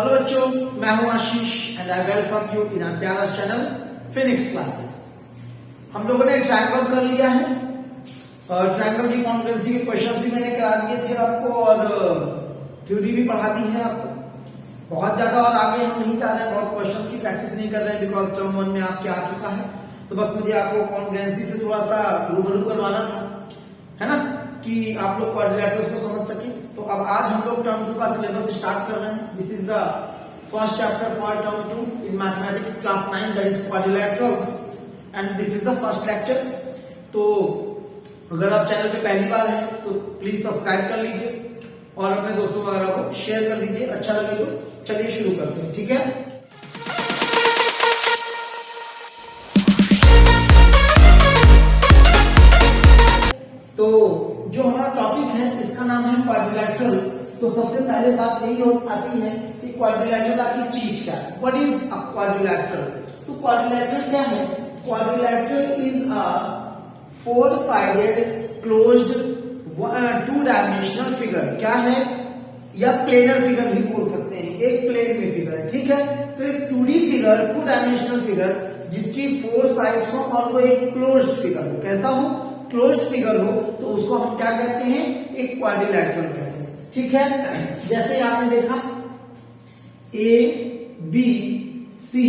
Hello बच्चों, मैं हूं Ashish and I welcome you in our प्यारा चैनल फिनिक्स क्लासेस। हम लोगों ने ट्रायंगल कर लिया है और ट्रायंगल की कॉन्ग्रुएंसी के क्वेश्चंस भी मैंने करा दिए थे आपको और थ्योरी भी पढ़ा दी है आपको। बहुत ज्यादा और आगे हम नहीं जा रहे हैं, बहुत क्वेश्चंस की प्रैक्टिस नहीं कर रहे हैं बिकॉज टर्म 1 में आपके आ चुका है। तो बस मुझे आपको कॉन्ग्रुएंसी से थोड़ा सा रूबरू करवाना था, है ना, कि आप लोग क्वाड्रिलैटरल्स को समझ सके। तो अब आज हम लोग टर्म 2 का सिलेबस स्टार्ट कर रहे हैं। This is the first chapter for term 2 in mathematics class 9, that is quadrilaterals and this is the first lecture. तो अगर आप चैनल पे पहली बार हैं तो प्लीज सब्सक्राइब कर लीजिए और अपने दोस्तों वगैरह को शेयर कर दीजिए। अच्छा लगे तो चलिए शुरू करते हैं, ठीक है। तो जो हमारा टॉपिक है इसका नाम है क्वाड्रिलैटरल। तो सबसे पहले बात यही आती है कि क्वाड्रिलैटरल आखिर चीज क्या है, व्हाट इज अ क्वाड्रिलैटरल। तो क्वाड्रिलैटरल क्या है? Quadrilateral is a four sided closed two dimensional figure. क्या है? या प्लेनर फिगर भी बोल सकते हैं, एक प्लेन में फिगर है, ठीक है। तो एक 2D figure, two dimensional figure जिसकी फोर साइड्स हो और वो एक क्लोज्ड फिगर हो। कैसा हो? क्लोज्ड फिगर हो, तो उसको हम क्या कहते हैं? एक क्वाड्रिलैटरल कहते हैं, ठीक है। जैसे आपने देखा ए बी सी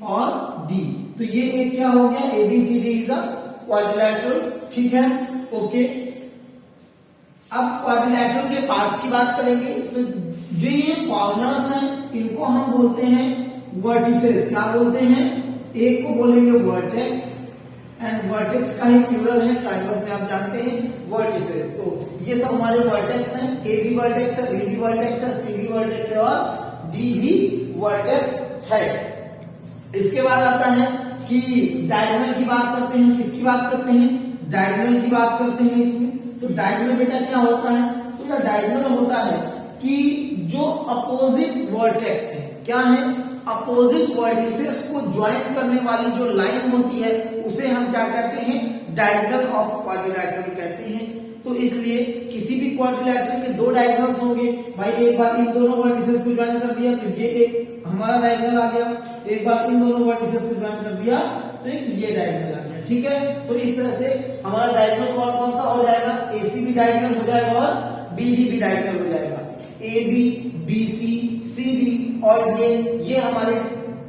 और डी, तो ये एक क्या हो गया? A B C D is a quadrilateral, ठीक है, ओके। अब क्वाड्रिलैटरल के पार्ट्स की बात करेंगे तो जो ये कॉर्नर्स हैं इनको हम बोलते हैं वर्टिसेस। क्या बोलते हैं? एक को बोलेंगे वर्टेक्स एंड वर्टेक्स का ही प्लूरल है ट्रायंगल्स में, आप जानते हैं वर्टिसेस। तो ये सब हमारे वर्टेक्स हैं। ए भी वर्टेक्स है, बी भी वर्टेक्स है, सी भी वर्टेक्स है और डी भी वर्टेक्स है। इसके बाद आता है कि डायगोनल की बात करते हैं। किसकी बात करते हैं? डायगोनल की बात करते हैं इसमें। तो डायगोनल बेटा क्या होता है? तो क्या डायगोनल होता है कि जो अपोजिट वर्टेक्स है, क्या है? अपोजिट वर्टिसेस को ज्वाइन करने वाली जो लाइन होती है उसे हम क्या कहते हैं? डायगोनल ऑफ क्वाड्रिलैटरल कहते हैं। तो इसलिए किसी भी क्वाड्रिलैटरल के दो डायगोनल्स होंगे। भाई एक बार इन दोनों वर्टिसेस को ज्वाइन कर दिया तो ये एक हमारा डायगोनल आ गया, एक बार इन दोनों वर्टिसेस को ज्वाइन कर दिया तो एक ये डायगोनल आ गया, ठीक है। तो इस तरह से हमारा डायगोनल कौन कौन सा हो जाएगा? AC भी डायगोनल हो जाएगा और BD भी डायगोनल हो जाएगा। AB, BC, CD और ये हमारे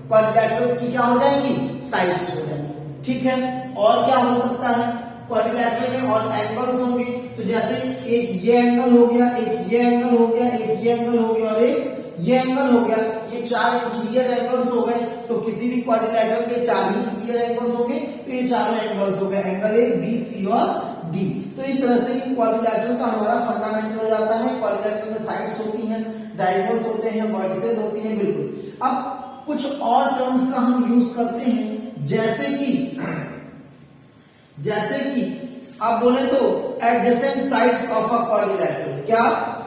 क्वाड्रिलैटरल्स की क्या हो जाएंगी? साइड्स हो जाएंगी, ठीक है। और क्या हो सकता है? क्वाड्रिलैटरल में और एंगल्स होंगे। तो जैसे एक ये एंगल हो गया, एक ये एंगल हो गया, एक ये एंगल हो गया और एक ये एंगल हो गया। ये चार इंटीरियर एंगल्स हो गए। तो किसी भी क्वाड्रिलैटरल के चार ही इंटीरियर एंगल्स हो गए, तो ये चारों एंगल्स हो गए, एंगल ए, बी, सी और डी। तो इस तरह से ये क्वाड्रिलैटरल का हमारा फंडामेंटल हो जाता है। क्वाड्रिलैटरल में साइड्स होती हैं, डायगोनल्स होते हैं, वर्टिसेस होती हैं, बिल्कुल। अब कुछ और टर्म्स का हम यूज करते हैं, जैसे कि आप बोले तो adjacent sides of a quadrilateral. क्या?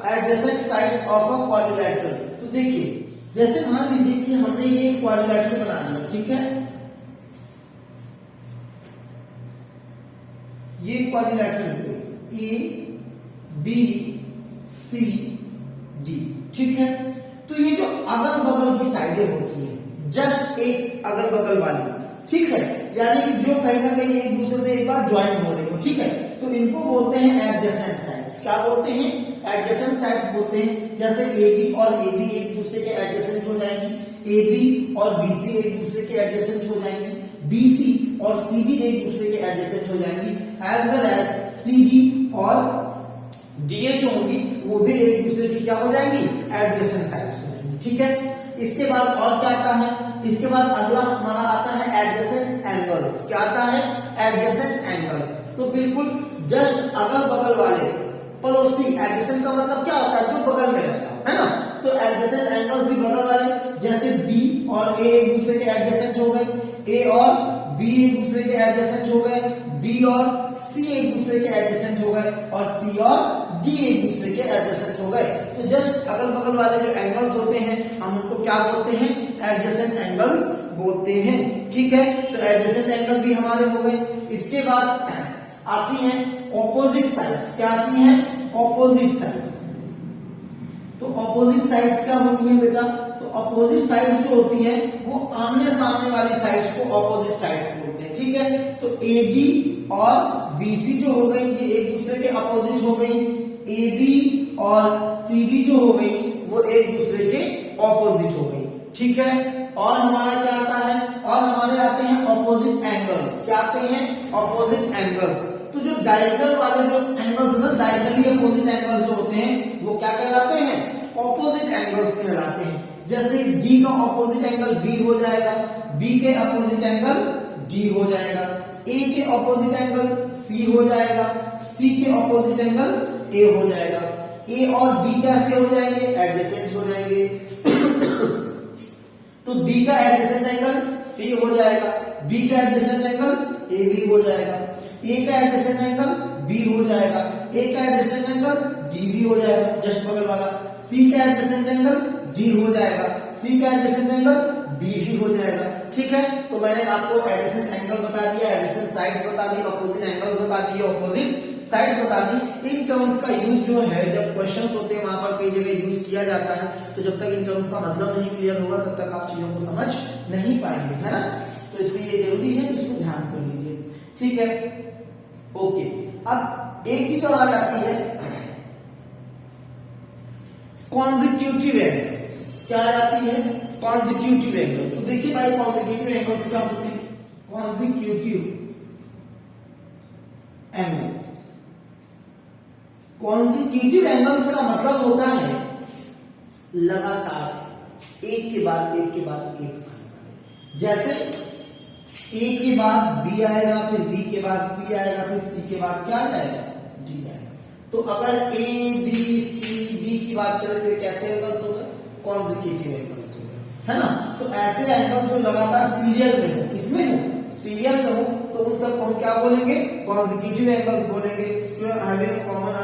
Adjacent sides of a quadrilateral. तो देखिए, जैसे मान लीजिए कि हमने ये क्वाड्रिलैटरल बना लिया, ठीक है। ये क्वाड्रिलैटरल है ए बी सी डी, ठीक है। तो ये जो अगल बगल की साइडें होती है, जस्ट एक अगल बगल वाली, ठीक है, यानी कि जो कहीं ना कहीं एक दूसरे से एक बार ज्वाइन हो रही हो, ठीक है, तो इनको बोलते हैं एडजेसेंट साइड्स। क्या बोलते हैं? एडजेसेंट साइड्स बोलते हैं। जैसे AB और AB एक दूसरे के एडजेसेंट हो जाएंगी, AB और BC एक दूसरे के एडजेसेंट हो जाएंगी, BC और CD एक दूसरे के एडजेसेंट हो जाएंगी, एज वेल एज CD और DA जो होंगी वो भी एक दूसरे की क्या हो जाएंगी? एडजेसेंट साइड्स हो जाएंगी, ठीक है। इसके बाद और क्या आता है? इसके बाद अगला हमारा आता है एडजेसेंट एंगल्स। क्या आता है? Adjacent angles. तो बिल्कुल जस्ट अगल बगल वाले पड़ोसी, एडजेसेंट का मतलब क्या होता है? जो बगल में रहता है ना। तो एडजेसेंट एंगल्स भी बगल वाले, जैसे D और A एक दूसरे के एडजेसेंट हो गए, A और B एक दूसरे के एडजेसेंट हो गए, B और C एक दूसरे के एडजेसेंट हो गए और C और D एक दूसरे के एडजेसेंट हो गए। तो जस्ट अगल बगल वाले जो एंगल्स होते हैं हम उनको क्या बोलते हैं? एडजेसेंट एंगल्स बोलते हैं, ठीक है। तो एडजेसेंट एंगल भी हमारे हो गए। इसके बाद आती हैं ऑपोजिट साइड्स। क्या आती हैं? Opposite sides. तो ऑपोजिट साइड्स क्या होती है बेटा? तो अपोजिट साइड जो होती है वो आमने सामने वाली साइड्स को अपोजिट साइड्स बोलते हैं, ठीक है। तो एडी और बीसी जो हो गई ये एक दूसरे के अपोजिट हो गई, एबी और सीडी जो हो गई वो एक दूसरे के ऑपोजिट हो गई, ठीक है। और हमारा क्या आता है, और हमारे आते हैं ऑपोजिट एंगल्स। क्या आते हैं? Opposite angles. तो जो डायगोनल वाले जो एंगल्स ना, डायगोनली अपोजिट एंगल्स जो होते हैं वो क्या कहलाते हैं? ऑपोजिट एंगल्स कहलाते हैं। जैसे डी का ऑपोजिट एंगल बी हो जाएगा, बी के ऑपोजिट एंगल डी हो जाएगा, ए के ऑपोजिट एंगल सी हो जाएगा, सी के ऑपोजिट एंगल ए हो जाएगा। ए और बी कैसे हो जाएंगे? एडजेसेंट हो जाएंगे। तो बी का एडजेसेंट एंगल सी हो जाएगा, बी का एडजेसेंट एंगल ए बी हो जाएगा, ए का एडजेसेंट एंगल बी हो जाएगा, ए का एडजेसेंट एंगल डी बी हो जाएगा, जस्ट बगल वाला। सी का एडजेसेंट एंगल डी हो जाएगा, सी का एडजेसेंट एंगल बी भी हो जाएगा, ठीक है। तो मैंने आपको एडजेसेंट एंगल बता दिया, एडजेसेंट साइड्स बता दी, ऑपोजिट एंगल्स बता दिए, ऑपोजिट साइड्स बता दी। इन टर्म्स का यूज जो है जब क्वेश्चंस होते हैं वहां पर कई जगह यूज किया जाता है, तो जब तक इन टर्म्स का मतलब नहीं क्लियर होगा तब तक आप चीजों को समझ नहीं पाएंगे, है ना। तो इसलिए ये जरूरी है, इसको ध्यान कर लीजिए, ठीक है। ओके, अब एक चीज और आ जाती है कॉन्जिक्यूटिव एंगल्स। क्या आ जाती है? Consecutive angles. तो देखिए भाई कॉन्जिक्यूटिव एंगल्स क्या होते हैं? कॉन्जिक्यूटिव एंगल्स, कॉन्जिक्यूटिव एंगल्स का मतलब होता है लगातार एक के बाद एक के बाद एक। जैसे ए के बाद बी आएगा, फिर बी के बाद सी आएगा, फिर सी के बाद क्या आ जाएगा? डी आएगा। तो अगर ए बी सी डी की बात करें तो कैसे एंगल्स हो गए? कॉन्जिक्यूटिव एंगल्स हो गए, है ना। तो ऐसे एंगल जो लगातार सीरियल में हो, किसमें हो? सीरियल में हो, तो उन सब को हम क्या बोलेंगे? कॉन्जिक्यूटिव एंगल्स बोलेंगे। जो हैविंग कॉमन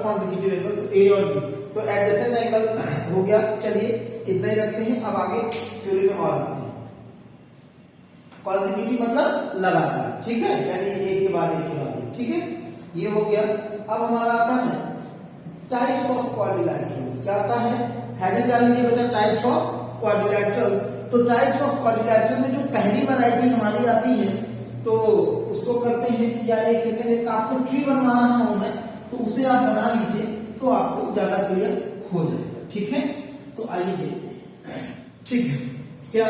कॉन्जिक्यूटिव एंगल्स ए और बी। तो एडजेसेंट एंगल हो गया, चलिए इतना ही रखते हैं। अब आगे थ्योरी में और आते हैं। कॉन्जिक्यूटिव मतलब लगातार, ठीक है, यानी एक के बाद एक के बाद एक, ठीक है, ये हो गया। अब हमारा आता है टाइप्स ऑफ क्वाड्रिलैटरल्स। क्या आता है? हेडिंग डालेंगे बेटा टाइप्स ऑफ क्वाड्रिलैटरल्स। तो टाइप्स ऑफ क्वाड्रिलैटरल में जो पहली वैरायटी हमारी आती है तो उसको करते हैं, या एक सेकंड, एक आपको ट्री बनवा रहा हूं मैं, तो उसे आप बना लीजिए तो आपको ज्यादा क्लियर हो जाएगा, ठीक है। तो आइए देखते हैं, ठीक है। क्या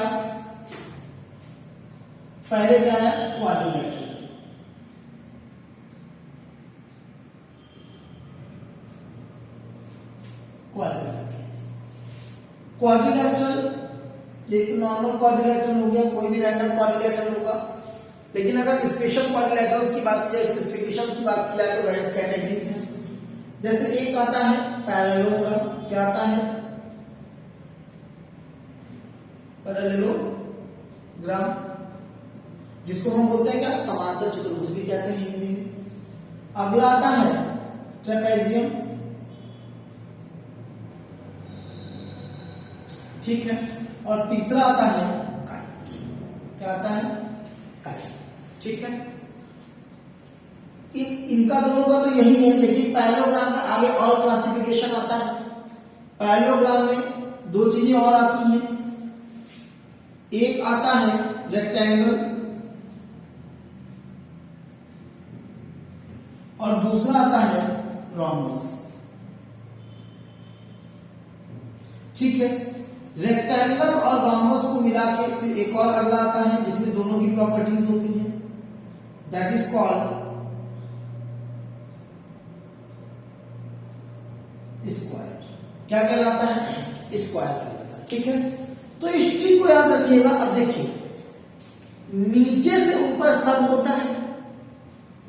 पहले क्या है? क्वाड्रिलैटरल। क्वाड्रिलैटरल एक नॉर्मल क्वाड्रिलैटरल हो गया, कोई भी रैंडम क्वाड्रिलैटरल होगा। लेकिन अगर स्पेशल क्वाड्रिलैटरल्स की बात की जाए, स्पेसिफिकेशंस की बात की जाए तो वेरियस कैटेगरीज हैं। जैसे एक आता है पैरेललोग्राम। क्या आता है? पैरेललोग्राम, जिसको हम बोलते हैं क्या? समांतर चतुर्भुज भी कहते हैं हिंदी में। अगला आता है ट्रेपेजियम, ठीक है। और तीसरा आता है काइट। क्या आता है? काइट, ठीक है। इनका दोनों का तो यही है, लेकिन पैरेललोग्राम का आगे और क्लासिफिकेशन आता है। पैरेललोग्राम में दो चीजें और आती हैं। एक आता है रेक्टेंगल और दूसरा आता है रोम्बस, ठीक है। रेक्टेंगल और रोम्बस को मिला के फिर एक और अगला आता है जिसमें दोनों की प्रॉपर्टीज होती हैं, दैट इज कॉल्ड स्क्वायर। क्या कहलाता है? स्क्वायर कहलाता है, ठीक है। तो इस ट्री को याद रखिएगा। अब देखिए, नीचे से ऊपर सब होता है,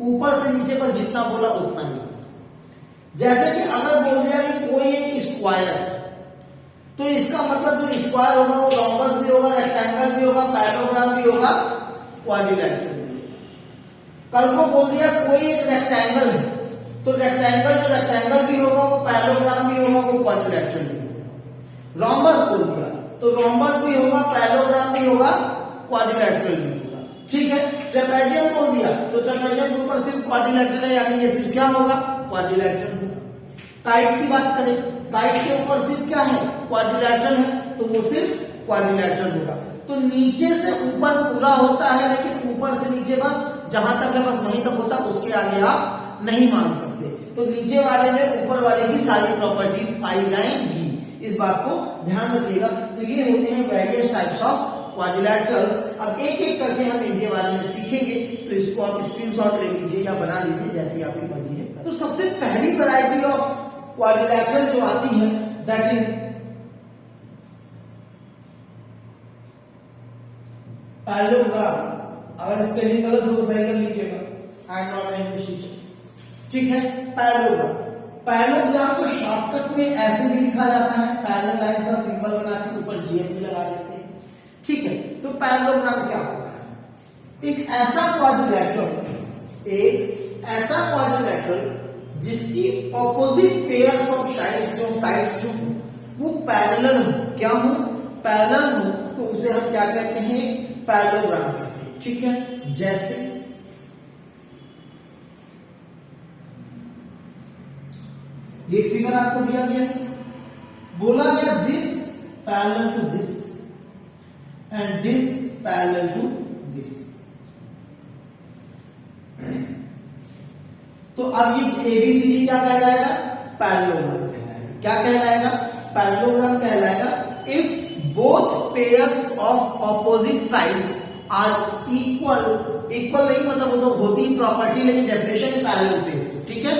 ऊपर से नीचे पर जितना बोला उतना ही। जैसे कि अगर बोल दिया कि कोई एक स्क्वायर, तो इसका मतलब जो स्क्वायर होगा वो रोम्बस भी होगा, रेक्टेंगल भी होगा, पैरेललोग्राम भी होगा, क्वाड्रिलैटरल भी। कल को बोल दिया कोई एक रेक्टेंगल है, तो रेक्टेंगल जो रेक्टेंगल भी होगा वो पैरेललोग्राम भी होगा, वो क्वाड्रिलैटरल भी होगा। रोम्बस बोल दिया तो रोम्बस भी होगा, पैरेललोग्राम भी होगा, क्वाड्रिलैटरल भी होगा, ठीक है। ट्रेपेजियम बोल दिया तो ट्रेपेजियम के ऊपर सिर्फ क्वाड्रिलैटरल है, यानी ये सिर्फ क्या होगा? क्वाड्रिलैटरल होगा। काइट की बात करें, काइट के ऊपर सिर्फ क्या है? क्वाड्रिलैटरल है, तो वो सिर्फ क्वाड्रिलैटरल होगा। तो नीचे से ऊपर पूरा होता है, लेकिन ऊपर से नीचे बस जहां तक है बस वहीं तक होता, उसके आगे आप नहीं मान सकते। तो नीचे वाले में ऊपर वाले की सारी प्रॉपर्टीज पाई जाएंगी, इस बात को ध्यान रखिएगा। तो ये होते हैं वेरियस टाइप्स ऑफ क्वाड्रिलैटरल्स। अब एक एक करके हम इनके बारे में सीखेंगे, तो इसको आप स्क्रीनशॉट ले लीजिए या बना लीजिए जैसी आपकी मर्जी है। तो सबसे पहली वैरायटी ऑफ क्वाड्रिलैटरल जो आती है दैट इज पैरेललोग्राम। अगर स्पेलिंग गलत हो तो सही कर लीजिएगा, I am not English teacher, ठीक है। पैरेललोग्राम, पैरेललोग्राम को शॉर्टकट में ऐसे भी लिखा जाता है, पैरेलल लाइन का सिंबल बना के ऊपर जीएम भी लगा देते हैं, ठीक है। तो पैरेललोग्राम क्या होता है? एक ऐसा क्वाड्रिलैटरल जिसकी ऑपोजिट पेयर्स ऑफ साइड्स जो वो पैरेलल हो, क्या हो? पैरेलल हो, तो उसे हम क्या कहते हैं? पैरेललोग्राम कहते हैं, ठीक है। जैसे ये फिगर आपको दिया गया, बोला गया this parallel to this and this parallel to this. तो अब ये एबीसीडी क्या कहलाएगा? पैरेललोग्राम कहलाएगा। क्या कहलाएगा? पैरेललोग्राम कहलाएगा if both pairs of opposite sides are equal. Equal नहीं मतलब वो तो होती ही प्रॉपर्टी, लेकिन डेफिनेशन पैरेलल से इसको, ठीक है।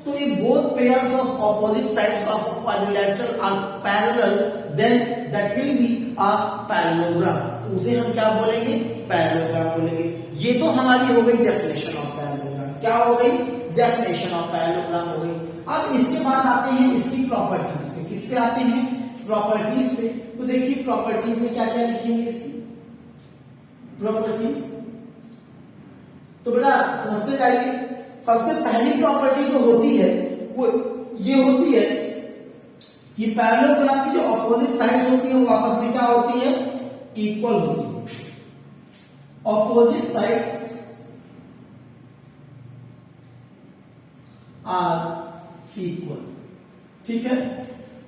तो if both pairs of opposite sides of quadrilateral are parallel then that will be a parallelogram. तो उसे हम क्या बोलेंगे? पैरेललोग्राम बोलेंगे। ये तो हमारी हो गई डेफिनेशन ऑफ पैरेललोग्राम। क्या हो गई? डेफिनेशन ऑफ पैरेललोग्राम हो गई। अब इसके बाद आते हैं इसकी प्रॉपर्टीज पे। किस पे आते हैं? प्रॉपर्टीज पे। तो देखिए प्रॉपर्टीज में क्या क्या लिखेंगे इसकी प्रॉपर्टीज, तो बेटा समझते जाइए। सबसे पहली प्रॉपर्टी जो होती है वो ये होती है कि पैरेललोग्राम की जो ऑपोजिट साइड्स होती है वो आपस में क्या होती है? इक्वल होती है। ऑपोजिट साइड्स आर इक्वल, ठीक है।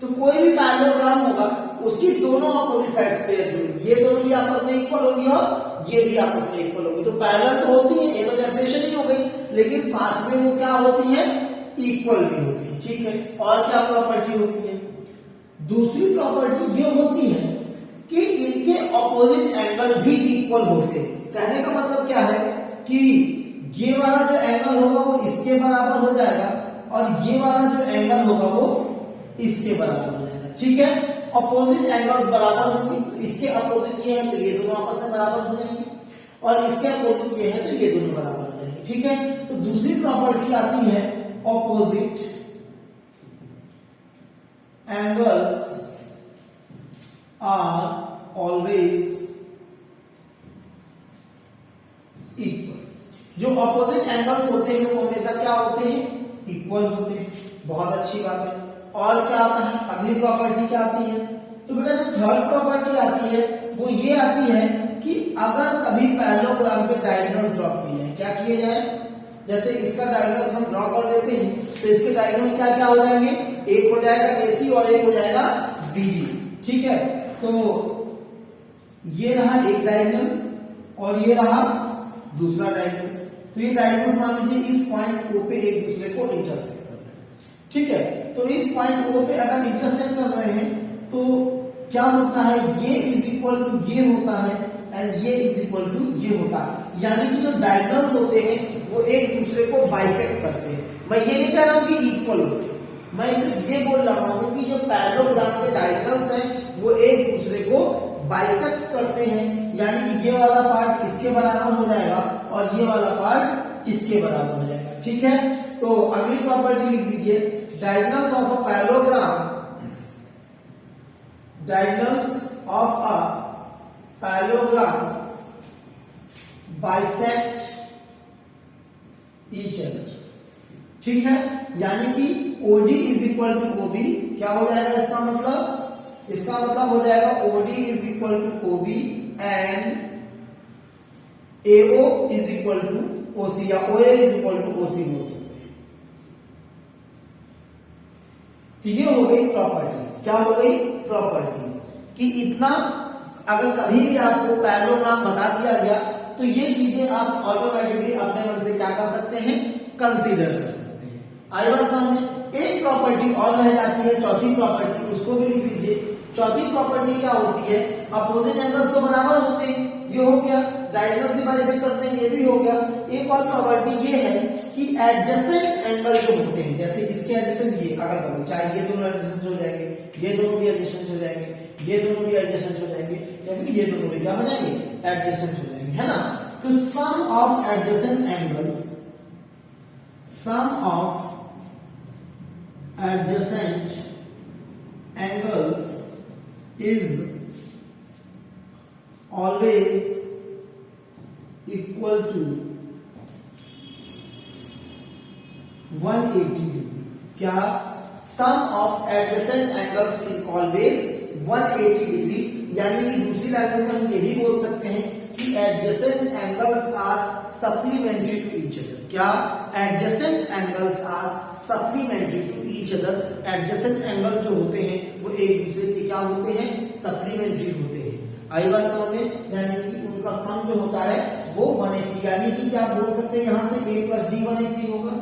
तो कोई भी पैरेललोग्राम होगा उसकी दोनों ऑपोजिट साइड्स पेयर होंगी, ये दोनों भी आपस में इक्वल होगी और ये भी आपस में इक्वल होगी। तो पैरेलल तो होती है, ये तो डेफिनेशन ही हो गई, लेकिन साथ में वो क्या होती है? इक्वल भी होती है, ठीक है। और क्या प्रॉपर्टी होती है? दूसरी प्रॉपर्टी ये होती है कि इनके ऑपोजिट एंगल भी इक्वल होते हैं। कहने का मतलब क्या है कि ये वाला जो एंगल होगा वो इसके बराबर हो जाएगा और ये वाला जो एंगल होगा वो इसके बराबर हो जाएगा, ठीक है। ऑपोजिट एंगल्स बराबर होंगे, तो इसके अपोजिट ये है तो ये दोनों आपस में बराबर हो जाएंगे, और इसके अपोजिट ये है तो ये दोनों बराबर हो जाएंगे, ठीक है। तो दूसरी प्रॉपर्टी आती है opposite angles are always equal. जो ऑपोजिट एंगल्स होते हैं वो हमेशा क्या होते हैं? इक्वल होते हैं। बहुत अच्छी बात है। और क्या आता है? अगली प्रॉपर्टी क्या आती है? तो बेटा जो थर्ड प्रॉपर्टी आती है वो ये आती है कि अगर कभी पैरेललोग्राम के डायगोनल्स ड्रॉ किए जाए, क्या किए जाए? जैसे इसका डायगोनल्स हम ड्रॉ कर देते हैं तो इसके डायगोनल क्या क्या हो जाएंगे? एक हो जाएगा एसी और एक हो जाएगा बीडी, ठीक है। तो ये रहा एक डायगोनल और ये रहा दूसरा डायगोनल। तो ये डायगोनल्स मान लीजिए इस पॉइंट O पे एक दूसरे को इंटरसेक्ट कर रहे हैं, ठीक है। तो इस पॉइंट O पे अगर इंटरसेक्ट कर रहे हैं तो क्या होता है? ये इज इक्वल टू ये होता है एंड ये इज इक्वल टू ये होता है। यानी कि जो डायगोनल्स होते हैं वो एक दूसरे को बाइसेक्ट करते हैं। मैं ये नहीं कह रहा हूं कि इक्वल होते हैं, मैं सिर्फ ये बोल रहा हूं कि जो पैरेललोग्राम के डायगोनल्स हैं वो एक दूसरे को बाइसेक्ट करते हैं। यानी कि ये वाला पार्ट इसके बराबर हो जाएगा और ये वाला पार्ट इसके बराबर हो जाएगा, ठीक है। तो अगली प्रॉपर्टी लिख दीजिए, diagonals of a parallelogram, diagonals of a parallelogram bisect each other, ठीक है। यानी कि OD is equal to OB, क्या हो जाएगा इसका मतलब? इसका मतलब हो जाएगा OD is equal to OB and AO is equal to OC या OA is equal to OC बोल सकते हैं। तो ये हो गई प्रॉपर्टीज। क्या हो गई? प्रॉपर्टीज कि इतना अगर कभी भी आपको पैरेललोग्राम बता दिया गया तो ये चीजें आप ऑटोमेटिकली अपने मन से क्या कर सकते हैं, कंसीडर कर सकते हैं। आई बात समझ। एक प्रॉपर्टी और रह जाती है, चौथी प्रॉपर्टी, उसको भी लिख लीजिए। चौथी प्रॉपर्टी क्या होती है, अपोजिट एंगल्स तो बराबर होते हैं, ये हो गया, डायगोनल से बाइसेक्ट करते हैं, ये भी हो गया। एक और प्रॉपर्टी ये है कि एडजेसेंट एंगल जो होते हैं, जैसे इसके एडजेसेंट ये अगल बगल, चाहे ये दोनों एडजेसेंट हो जाएंगे, ये दोनों भी एडजेसेंट हो जाएंगे, ये दोनों भी एडजेसेंट हो जाएंगे, या फिर ये दोनों भी क्या हो जाएंगे, एडजेसेंट हो जाएंगे, है ना। तो sum of adjacent angles, sum of adjacent angles is always equal to 180 degree। क्या sum of adjacent angles is always 180 degree, यानी कि दूसरी लैंग्वेज में हम ये भी बोल सकते हैं कि adjacent angles are supplementary to each other। क्या adjacent angles are supplementary to each other। adjacent angle जो होते हैं वो एक दूसरे के क्या होते हैं, supplementary होते हैं। आई बात समझ में, यानी कि उनका सम जो होता है वो 180, यानी कि क्या बोल सकते हैं, यहां से a प्लस डी 180 होगा,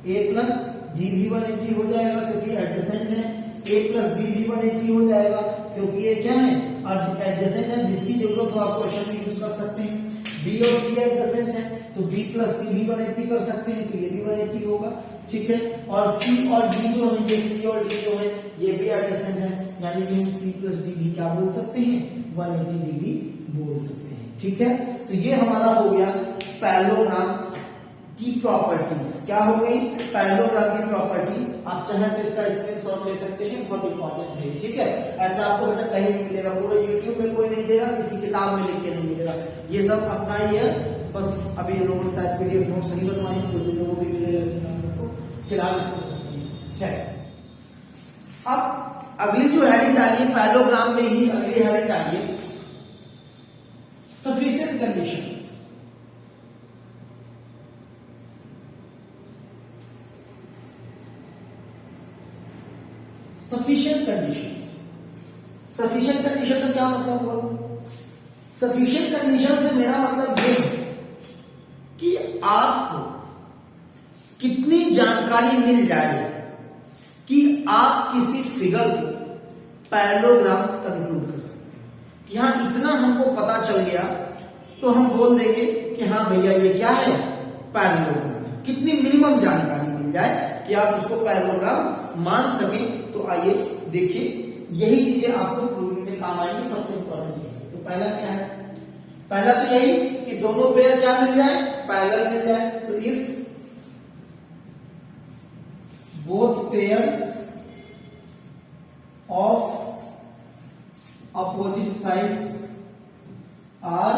a प्लस डी भी 180 हो जाएगा क्योंकि एडजेसेंट है, a प्लस b भी 180 हो जाएगा क्योंकि ये क्या है, एडजेसेंट है। जिसकी जरूरत हो आप क्वेश्चन में यूज कर सकते हैं। b और c एडजेसेंट है तो b प्लस c भी 180 कर सकते हैं, तो ये भी 180 होगा, ठीक है। और c और d जो है, ये c और d जो है ये भी एडजेसेंट है, यानी कि हम c प्लस d भी क्या बोल सकते हैं, 180 डिग्री बोल सकते हैं, ठीक है। तो ये हमारा हो गया पैरेललोग्राम की प्रॉपर्टीज। क्या हो गई, पैरेललोग्राम की प्रॉपर्टीज। आप चाहे तो इसका स्क्रीनशॉट ले सकते हैं, बहुत इंपॉर्टेंट है, ठीक है। ऐसा आपको बेटा कहीं नहीं मिलेगा, पूरा यूट्यूब में कोई नहीं देगा, किसी किताब में लिख के नहीं मिलेगा, ये सब अपना ही है। बस अभी हम लोगों ने शायद पीडीएफ नोट्स नहीं बनवाए, कुछ दिनों को भी मिलेगा आपको, फिलहाल इसको है। अब अगली जो हेडिंग डालिए, पैरेललोग्राम में ही अगली हेडिंग डालिए, sufficient conditions. Sufficient conditions. Sufficient condition का क्या मतलब हुआ, सफिशिएंट कंडीशन से मेरा मतलब ये है कि आपको कितनी जानकारी मिल जाए कि आप किसी फिगर को पैरेललोग्राम कंक्लूड कर सकते हैं। कि हाँ इतना हमको पता चल गया तो हम बोल देंगे कि हाँ भैया ये क्या है, पैरेललोग्राम। कितनी मिनिमम जानकारी मिल जाए कि आप उसको पैरेललोग्राम मान सकें। तो आइए देखिए, यही चीजें आपको प्रूविंग में काम आएंगी, सबसे इंपॉर्टेंट है। तो पहला क्या है, पहला तो यही कि दोनों पेयर क्या मिल जाए, पैरेलल मिल जाए। तो if both pairs of opposite sides are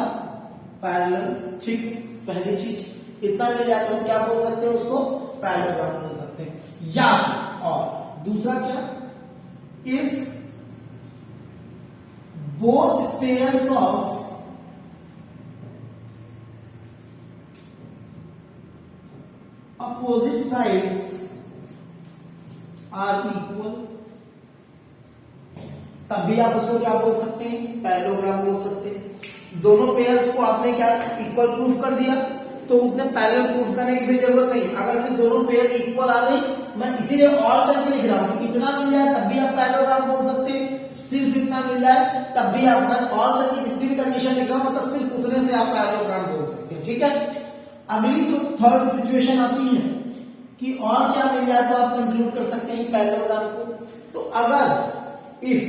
parallel, ठीक। पहली चीज इतना मिल जाए तो हम क्या बोल सकते हैं, उसको पैरेललोग्राम बोल सकते हैं। या और दूसरा क्या, if both pairs of opposite sides are equal, तब भी आप उसको क्या बोल सकते हैं, पैरेललोग्राम बोल सकते हैं। दोनों पेयर्स को आपने क्या इक्वल प्रूफ कर दिया, तो उतने पैरेलल प्रूफ करने की फिर जरूरत नहीं। अगर सिर्फ दोनों पेयर इक्वल आ गई, मैं इसीलिए और करके लिख रहा हूं कि इतना मिल जाए तब भी आप पैरेललोग्राम बोल सकते हैं, सिर्फ इतना मिल जाए तब भी आप, मैं और करके जितनी भी कंडीशन लिख रहा हूं मतलब सिर्फ उतने से आप पैरेललोग्राम बोल सकते हैं, ठीक है। अगली तो थर्ड सिचुएशन आती है कि और क्या मिल जाए तो आप कंक्लूड कर सकते हैं पैरेललोग्राम को। तो अगर if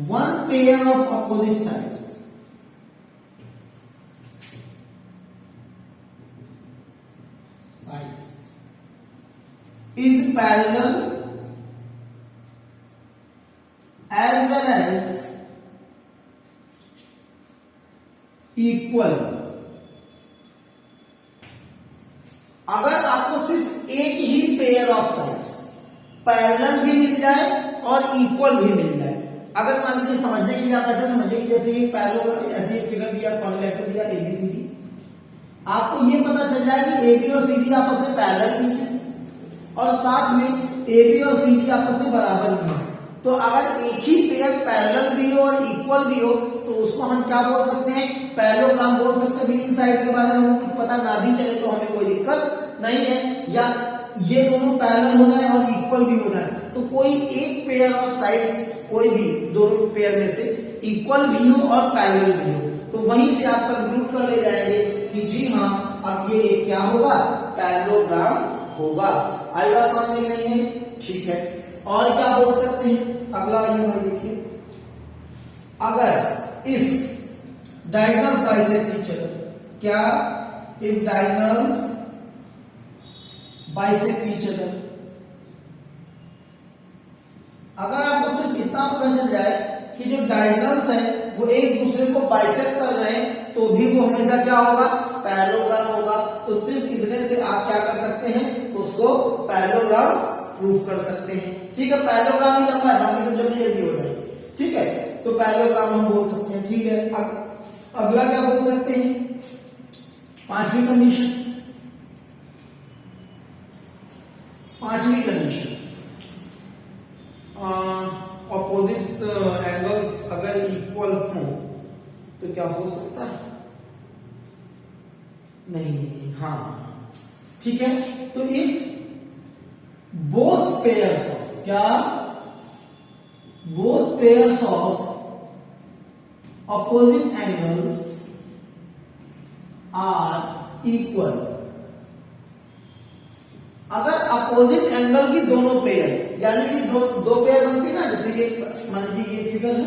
one pair of opposite sides is parallel as well as equal। अगर आपको सिर्फ एक ही पेयर ऑफ साइड्स पैरेलल भी मिल जाए और इक्वल भी मिल जाए, अगर मान लीजिए समझने के लिए आप ऐसे समझिए कि जैसे ये पैरेलल ऐसे एक फिगर दिया, क्वाड्रिलेटरल दिया एबीसीडी, आपको ये पता चल जाए कि एबी और सीडी आपस में पैरेलल भी है और साथ में AB और CD आपस में बराबर भी है। तो अगर एक ही पेयर पैरेलल भी हो और इक्वल भी हो तो उसको हम क्या बोल सकते हैं, पैरेललोग्राम बोल सकते हैं। इन साइड के बारे में हमको कुछ पता ना भी चले तो हमें कोई दिक्कत नहीं है, या ये दोनों पैरेलल हो जाए और इक्वल भी हो जाए, तो कोई एक पेयर ऑफ साइड्स, कोई भी दोनों पेयर में से इक्वल भी हो और पैरेलल भी हो, तो वहीं से आप कंक्लूड कर ले जाएंगे कि जी हाँ अब ये क्या होगा, पैरेललोग्राम होगा। आएगा समझ में नहीं है, ठीक है। और क्या बोल सकते हैं, अगला ये देखिए, अगर if diagonals bisect each other, क्या if diagonals bisect each other, अगर आपको सिर्फ इतना पता चल जाए कि जो डायगोनल्स है वो एक दूसरे को बाइसेक्ट कर रहे हैं तो भी वो हमेशा क्या होगा, पैरेललोग्राम होगा। तो सिर्फ इतने से आप क्या कर सकते हैं, उसको पैरेललोग्राम प्रूफ कर सकते हैं। ठीक है, पैरेललोग्राम ही लंबा है, बाकी सब जल्दी जल्दी हो जाएगी। ठीक है, तो पैरेललोग्राम हम बोल सकते हैं। ठीक है, अब अगला क्या बोल सकते हैं, पांचवी कंडीशन, पांचवी कंडीशन, ऑपोजिट्स एंगल्स अगर इक्वल हो तो क्या हो सकता है, नहीं, हाँ ठीक है। तो इफ बोथ पेयर्स ऑफ, क्या both pairs of opposite angles are equal, अगर अपोजिट एंगल की दोनों पेयर, यानी कि दो पेयर बनती है ना, जैसे ये मान लीजिए ये फिगर है,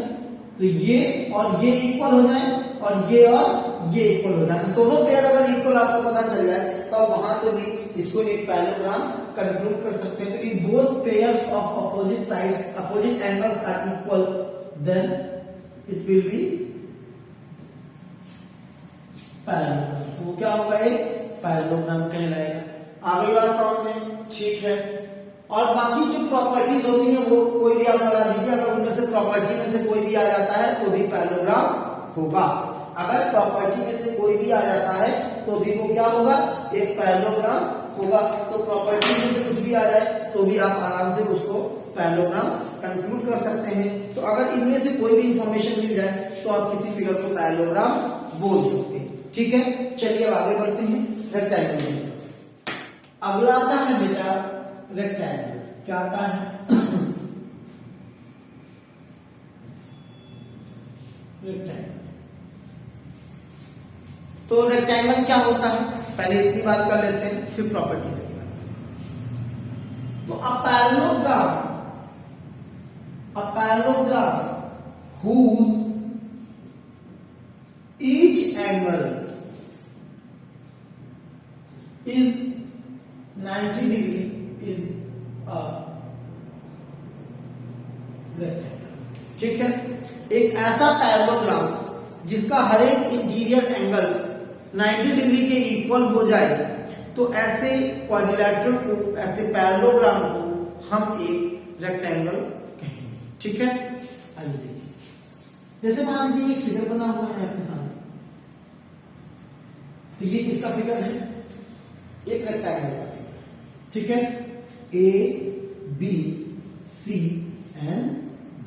तो ये और ये इक्वल हो जाए और ये इक्वल हो जाए, तो दोनों पेयर अगर इक्वल आपको पता चल जाए तो आप वहां से भी इसको एक पैरेललोग्राम कंक्लूड कर सकते हैं। तो if both pairs of opposite sides, opposite angles are equal, then it will be parallelogram. वो क्या होगा, एक पैरेललोग्राम कहलाएगा। आगे बात समझ में, ठीक है। और बाकी जो प्रॉपर्टीज होती हैं वो कोई भी आप लगा दीजिए, अगर उनमें से प्रॉपर्टी में से कोई भी आ जाता है तो भी पैरेललोग्राम होगा। अगर प्रॉपर्टी में से कोई भी आ जाता है तो भी वो क्या होगा, एक पैरेललोग्राम होगा। तो प्रॉपर्टी में से कुछ भी आ जाए तो भी आप आराम से उसको पैरेललोग्राम कंक्लूड कर सकते हैं। तो अगर इनमें से कोई भी इंफॉर्मेशन मिल जाए तो आप किसी फिगर को पैरेललोग्राम बोल सकते हैं। ठीक है, चलिए अब आगे बढ़ते हैं रेक्टेंगल। अगला आता है बेटा रेक्टेंगल। क्या आता है, रेक्टेंगल। तो रेक्टेंगल क्या होता है, पहले इतनी बात कर लेते हैं, फिर प्रॉपर्टीज की बात। तो a parallelogram whose each angle is 90 degree is a rectangle। ठीक है, एक ऐसा पैरेललोग्राम जिसका हर एक इंटीरियर एंगल 90 डिग्री के इक्वल हो जाए, तो ऐसे क्वाड्रिलैटरल को, ऐसे पैरेललोग्राम को हम एक रेक्टेंगल कहेंगे। ठीक है, आइए देखिए, जैसे मान लीजिए एक फिगर बना हुआ है आपके सामने, तो ये किसका फिगर है, एक रेक्टेंगल का फिगर। ठीक है, A B C and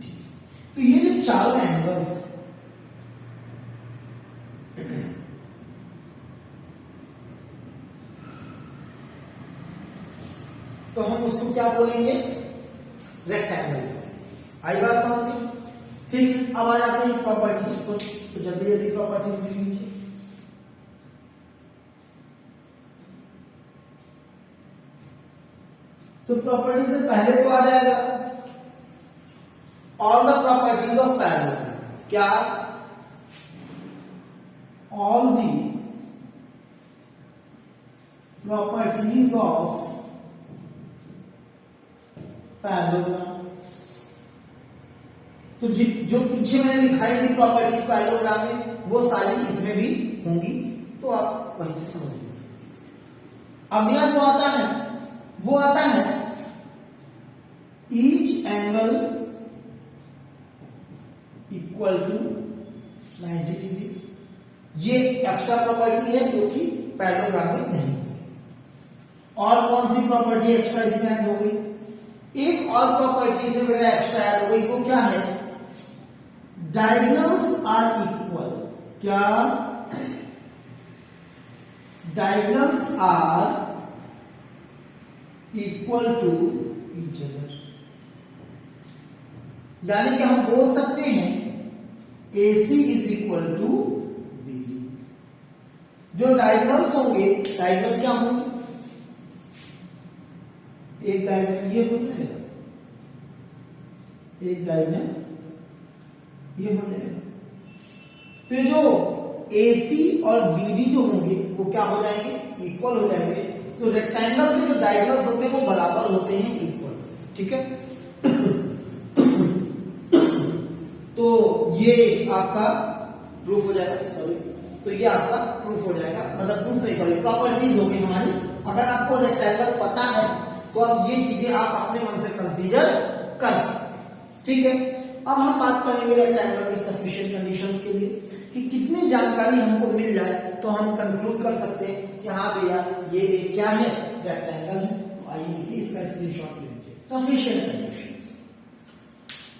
D. तो ये जो चारों एंगल्स, तो हम उसको क्या बोलेंगे, रेक्टेंगल। आई बात समझ में, ठीक है। अब आ जाते हैं प्रॉपर्टीज को, तो जल्दी जल्दी प्रॉपर्टीज लिख लीजिए। तो प्रॉपर्टीज से पहले तो आ जाएगा all the properties of parallelogram. क्या, all the properties of parallelogram. तो जो पीछे मैंने लिखाई थी प्रॉपर्टीज पैरेललोग्राम में, वो सारी इसमें भी होंगी, तो आप वहीं से समझ लीजिए। अगला जो आता है वो आता है each angle equal to 90 degree. ये एक्स्ट्रा प्रॉपर्टी है जो कि पैरेललोग्राम में नहीं। और कौन सी प्रॉपर्टी एक्स्ट्रा इसमें ऐड हो गई, एक और प्रॉपर्टीज में मेरा एक्स्ट्रा ऐड हो गई, वो क्या है, डायगोनल्स आर इक्वल, क्या, diagonals are equal to each other, यानी कि हम बोल सकते हैं AC is equal to BD। जो डायगोनल्स होंगे, डायगोनल क्या होंगे, एक डायगोनल ये हो जाएगा, एक डायगोनल ये हो जाएगा, तो जो AC और BD जो होंगे वो क्या हो जाएंगे, इक्वल हो जाएंगे। तो रेक्टेंगल के जो डायगोनल्स होते हैं वो बराबर होते हैं, इक्वल, ठीक है। तो ये आपका प्रूफ हो जाएगा, सॉरी, तो ये आपका प्रूफ हो जाएगा, मतलब प्रूफ नहीं, सॉरी, प्रॉपर्टीज होगी हमारी। अगर आपको रेक्टेंगल पता है तो अब ये चीजें आप अपने मन से कंसीडर कर सकते हैं, ठीक है। अब हम बात करेंगे रेक्टेंगल की सफिशिएंट कंडीशंस के लिए, कि कितनी जानकारी हमको मिल जाए तो हम कंक्लूड कर सकते हैं कि हाँ भैया ये एक क्या है, रेक्टेंगल है। तो आइए देखिए, इसका स्क्रीनशॉट ले लीजिए। सफिशिएंट कंडीशंस,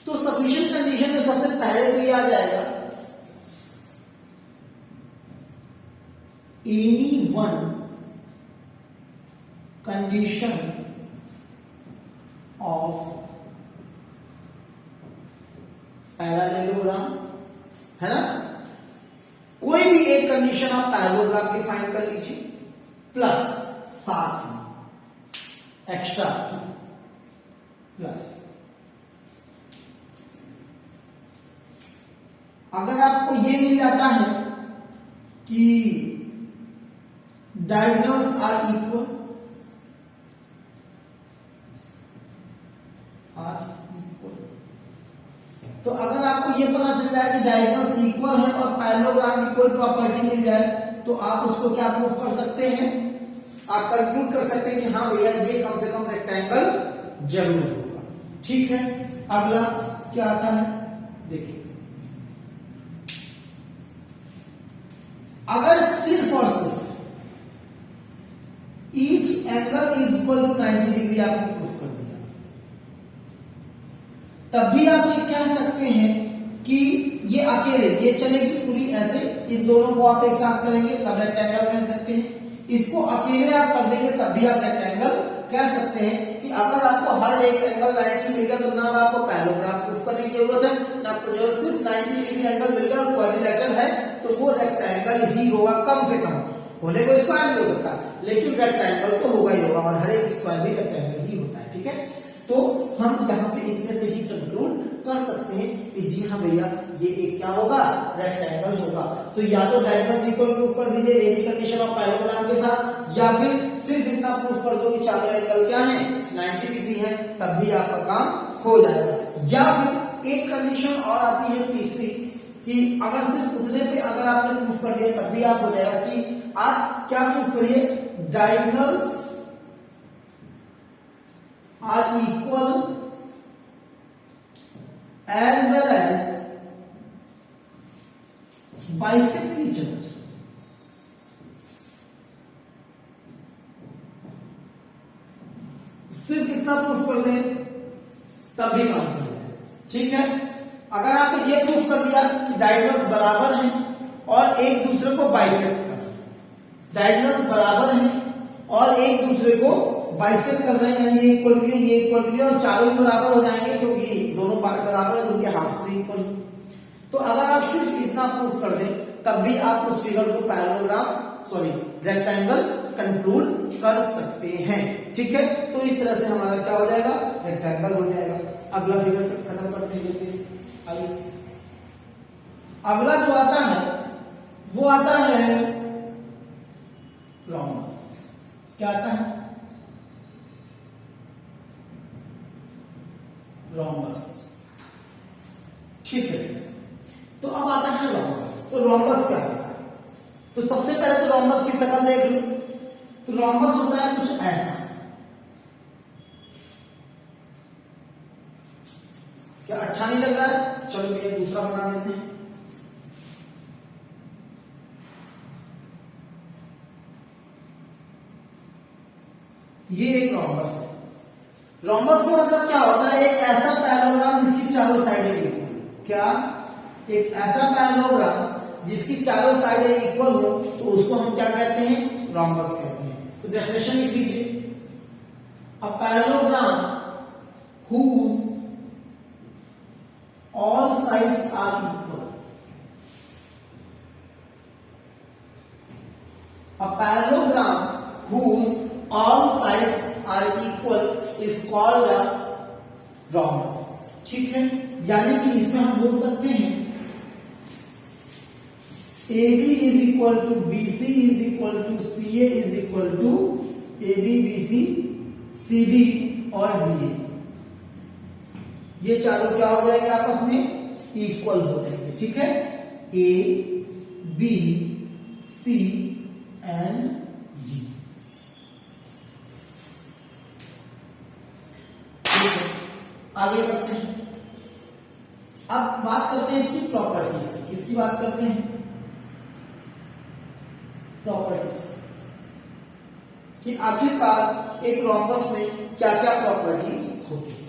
तो सफिशिएंट कंडीशन में सबसे पहले तो ये आ जाएगा, any one condition of parallelogram, है ना, कोई भी एक कंडीशन आप पैरेललोग्राम की फाइंड कर लीजिए, प्लस साथ में एक्स्ट्रा प्लस, अगर आपको ये मिल जाता है कि डायगोनल्स आर इक्वल, तो अगर आपको ये पता चल जाए कि डायगोनल्स इक्वल है और पैरेललोग्राम की कोई प्रॉपर्टी मिल जाए, तो आप उसको क्या प्रूफ कर सकते हैं, आप कंक्लूड कर सकते हैं कि हाँ भैया ये कम से कम रेक्टेंगल जरूर होगा, ठीक है। अगला क्या आता है, देखिए, अगर सिर्फ और सिर्फ each angle is equal to 90 degree आपने प्रूफ कर दिया, तब भी आप ये कह सकते हैं कि ये अकेले, ये चलेगी पूरी ऐसे, इन दोनों को आप एक साथ करेंगे तब रेक्टेंगल कह सकते हैं, इसको अकेले आप कर देंगे तब भी आप रेक्टेंगल कह सकते हैं। कि अगर आपको हर एक एंगल 90 मिल गया तो ना आपको पैरेललोग्राम प्रूफ करने की जरूरत है, ना आपको जो सिर्फ 90 डिग्री एंगल मिल गया और क्वाड्रिलेटरल है तो वो रेक्टेंगल ही होगा, कम से कम, होने को स्क्वायर भी हो सकता है लेकिन रेक्टेंगल तो होगा ही होगा, और हर एक स्क्वायर भी रेक्टेंगल ही होता है, ठीक है। तो हम यहाँ पे इतने से ही कंक्लूड कर सकते हैं कि जी हाँ भैया ये एक क्या होगा, रेक्टेंगल होगा। तो या तो डायगोनल्स इक्वल प्रूफ कर दीजिए एनी कंडीशन ऑफ पैरेललोग्राम के साथ, या फिर सिर्फ इतना प्रूफ कर दो कि चारों एंगल क्या है, 90 डिग्री है, तब भी आपका काम हो जाएगा। या फिर एक कंडीशन और आती है तीसरी, कि अगर सिर्फ उतने पे अगर आपने प्रूफ कर दिया तब भी आप हो जाएगा, कि आप क्या प्रूफ करिए, diagonals are equal as well as bisect each other। सिर्फ इतना प्रूफ कर दें तब भी काम कर लें, ठीक है। अगर आपने ये प्रूफ कर दिया कि डायगोनल्स बराबर हैं और एक दूसरे को बाइसेक्ट कर, डायगोनल्स बराबर हैं और एक दूसरे को बाइसेक्ट कर रहे हैं, यानी ये इक्वल टू ये इक्वल टू और चारों ही बराबर हो जाएंगे क्योंकि दोनों बराबर है, उनके हाफ में इक्वल। तो अगर आप सिर्फ इतना प्रूफ कर दें तब भी आप उस फिगर को पैरेललोग्राम, सॉरी, रेक्टेंगल कंक्लूड कर सकते हैं, ठीक है। तो इस तरह से हमारा क्या हो जाएगा, रेक्टेंगल हो जाएगा। अगला फिगर खत्म करते हैं, आइए। अगला जो आता है वो आता है रोम्बस। क्या आता है, रोम्बस, ठीक है। तो अब आता है रोम्बस। तो रोम्बस क्या होता है, तो सबसे पहले तो रोम्बस की शक्ल देख लो। तो रोम्बस होता है कुछ ऐसा, क्या अच्छा नहीं लग रहा है, चलो भैया दूसरा बना देते हैं। ये एक रोम्बस है, रोम्बस का मतलब क्या होता है? एक ऐसा पैरेललोग्राम जिसकी चारों साइडें इक्वल। क्या? एक ऐसा पैरेललोग्राम जिसकी चारों साइडें इक्वल हो तो उसको हम क्या कहते हैं? रोम्बस कहते हैं। तो डेफिनेशन लिख लीजिए, a parallelogram whose all sides are equal. A parallelogram whose all sides are equal is called a rhombus. ठीक है, यानी कि इसमें हम बोल सकते हैं AB is equal to BC is equal to CA is equal to AB BC CD और DA। ये चारों क्या हो जाएंगे? आपस में इक्वल हो जाएंगे। ठीक है, A B C and D। ठीक है, आगे बढ़ते हैं। अब बात करते हैं इसकी प्रॉपर्टीज की। किसकी बात करते हैं? प्रॉपर्टीज कि आखिरकार एक रोम्बस में क्या क्या प्रॉपर्टीज होती है।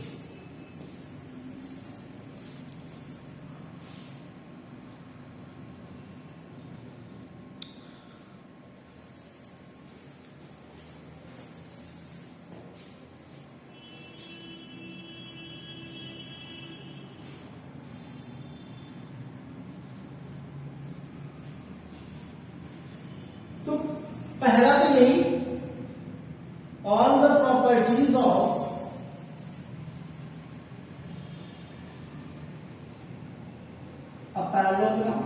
तो पहला तो यही, all the properties of a parallelogram.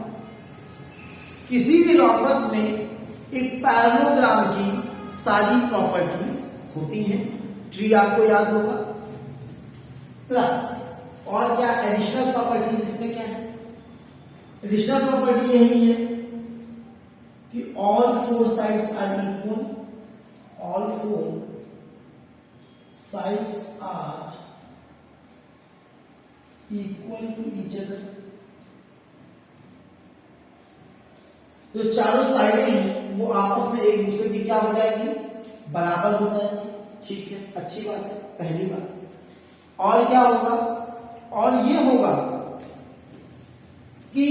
किसी भी रोम्बस में एक पैरेललोग्राम की सारी प्रॉपर्टीज होती हैं। ट्री आपको याद होगा। प्लस और क्या एडिशनल प्रॉपर्टीज इसमें क्या है? एडिशनल प्रॉपर्टी यही है कि all four sides are equal, all four sides are equal to each other। जो चारों साइडें हैं वो आपस में एक दूसरे की क्या हो जाएंगी? बराबर हो जाएंगी। ठीक है, अच्छी बात है, पहली बात। और क्या होगा? और ये होगा कि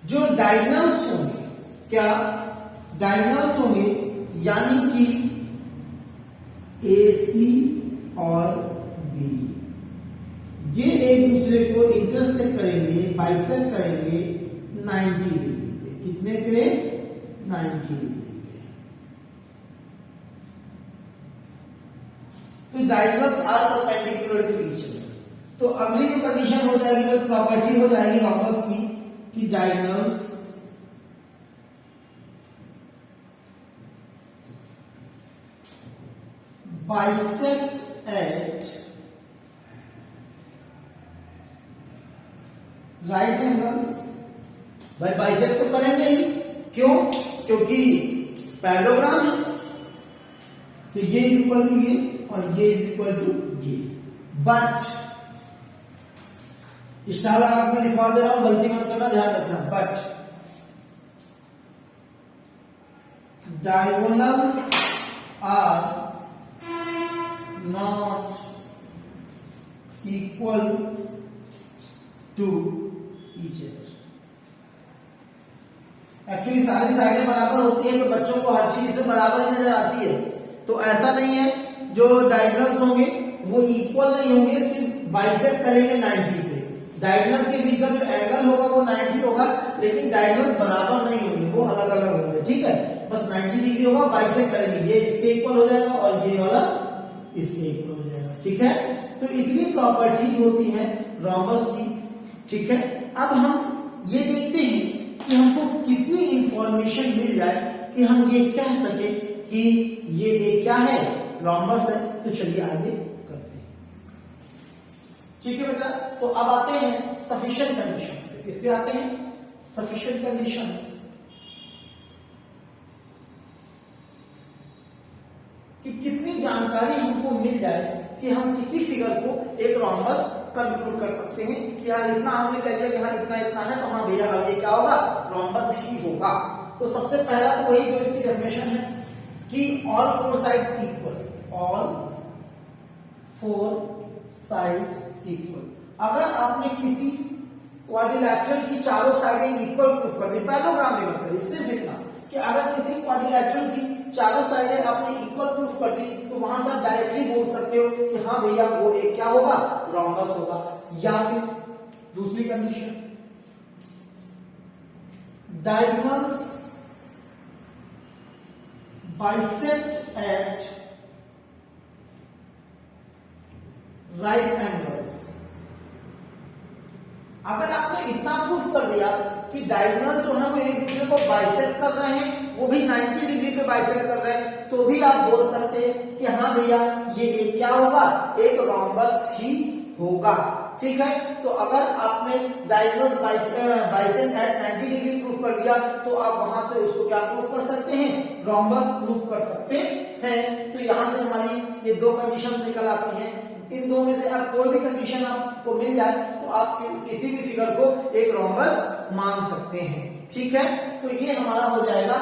जो डायगोनल्स होंगे, क्या डायगोनल्स होंगे, यानी कि AC और BD ये एक दूसरे को इंटरसेक्ट करेंगे, बाइसेक्ट करेंगे 90 डिग्री पे। कितने पे? 90 डिग्री पे। तो diagonals are perpendicular to each other. तो अगली जो कंडीशन हो जाएगी, जो प्रॉपर्टी हो जाएगी रोम्बस की, कि diagonals bisect at right angles. भाई बाइसेक्ट तो करेंगे ही, क्यों? क्योंकि पैरेललोग्राम है। तो ये इज इक्वल टू ये और ये इज इक्वल टू ये। बट स्टार लगा के लिखवा दे रहा हूं, गलती मत करना, ध्यान रखना। But diagonals are not equal to each other. Actually सारी साइडें बराबर होती है तो बच्चों को हर चीज से बराबर ही नजर आती है। तो ऐसा नहीं है, जो डायगोनल्स होंगे वो इक्वल नहीं होंगे, सिर्फ बाइसेक्ट करेंगे 90 पे। डायगोनल्स के बीच का जो एंगल होगा वो 90 होगा, लेकिन डायगोनल्स बराबर नहीं होंगे, वो अलग अलग होंगे। ठीक है, बस 90 डिग्री होगा, बाइसेक्ट करेंगे, ये इसके इक्वल हो जाएगा और ये वाला इसके इक्वल हो जाएगा। ठीक है, तो इतनी प्रॉपर्टीज होती हैं रोम्बस की। ठीक है, अब हम ये देखते हैं कि हमको कितनी इंफॉर्मेशन मिल जाए कि हम ये कह सके कि ये एक क्या है? रोम्बस है। तो चलिए आगे करते हैं। ठीक है बेटा, तो अब आते हैं सफिशिएंट कंडीशंस पे। किस पे आते हैं? सफिशिएंट कंडीशंस कि कितनी जानकारी हमको मिल जाए कि हम किसी फिगर को एक रोम्बस कंक्लूड कर सकते हैं कि हाँ इतना हमने कह दिया कि हाँ इतना इतना है, तो हाँ भैया आगे क्या होगा? रोम्बस ही होगा। तो सबसे पहला तो वही जो इसकी डेफिनेशन है कि all four sides equal, all four sides equal. अगर आपने किसी क्वाड्रिलैटरल की चारों साइडें इक्वल प्रूफ कर दी, पैरेललोग्राम में मत करिए, सिर्फ इतना कि अगर किसी क्वाड्रिलैटरल की चारों साइडें आपने इक्वल प्रूफ कर दी तो वहां से आप डायरेक्टली बोल सकते हो कि हाँ भैया वो एक क्या होगा, रोम्बस होगा। या फिर दूसरी condition, diagonals bisect at right angles. अगर आपने इतना प्रूफ कर दिया कि डायगोनल जो है वो एक दूसरे को बाइसेक्ट कर रहे हैं, वो भी 90 डिग्री पे बाइसेक्ट कर रहे हैं, तो भी आप बोल सकते हैं कि हाँ भैया ये एक क्या होगा, एक रोम्बस ही होगा। ठीक है, तो अगर आपने diagonal bisect at 90 degree proof कर दिया तो आप वहां से उसको क्या प्रूफ कर सकते हैं, रोम्बस प्रूफ कर सकते हैं। तो यहां से हमारी ये दो कंडीशंस निकल आती हैं। इन दो में से आप कोई भी कंडीशन आपको मिल जाए तो आप किसी भी फिगर को एक रोम्बस मान सकते हैं। ठीक है, तो ये हमारा हो जाएगा